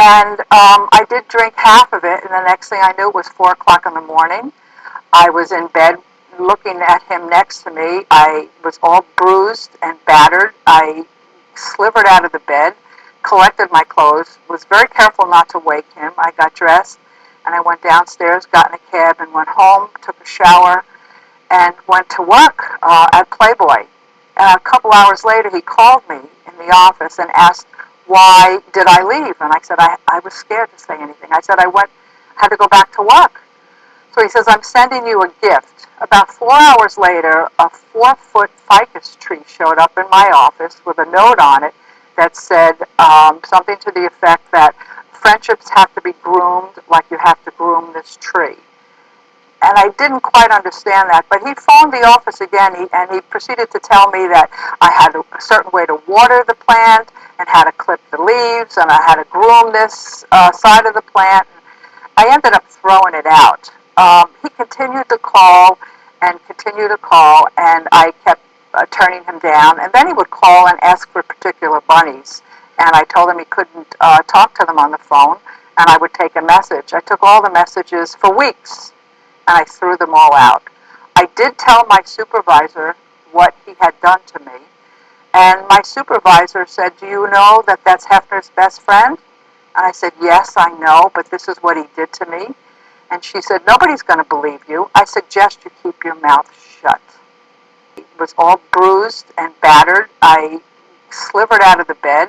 And I did drink half of it, and the next thing I knew, it was 4 o'clock in the morning. I was in bed looking at him next to me. I was all bruised and battered. I slivered out of the bed, collected my clothes, was very careful not to wake him. I got dressed, and I went downstairs, got in a cab, and went home, took a shower, and went to work at Playboy. A couple hours later, he called me in the office and asked, why did I leave? And I said, I was scared to say anything. I said, had to go back to work. So he says, I'm sending you a gift. About 4 hours later, a 4-foot ficus tree showed up in my office with a note on it that said something to the effect that friendships have to be groomed like you have to groom this tree. And I didn't quite understand that, but he phoned the office again, and he proceeded to tell me that I had a certain way to water the plant and how to clip the leaves, and I had to groom this side of the plant. I ended up throwing it out. He continued to call and continued to call, and I kept turning him down. And then he would call and ask for particular bunnies, and I told him he couldn't talk to them on the phone, and I would take a message. I took all the messages for weeks, and I threw them all out. I did tell my supervisor what he had done to me, and my supervisor said, do you know that that's Hefner's best friend? And I said, yes, I know, but this is what he did to me. And she said, nobody's going to believe you. I suggest you keep your mouth shut. He was all bruised and battered. I slivered out of the bed,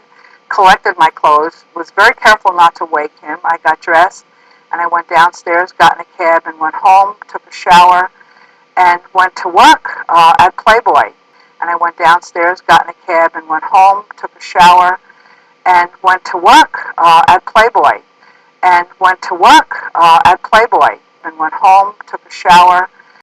collected my clothes, was very careful not to wake him. I got dressed, and I went downstairs, got in a cab, and went home, took a shower, and went to work at Playboy. And I went downstairs, got in a cab, and went home, took a shower, and went to work at Playboy. And went to work at Playboy. And went home, took a shower,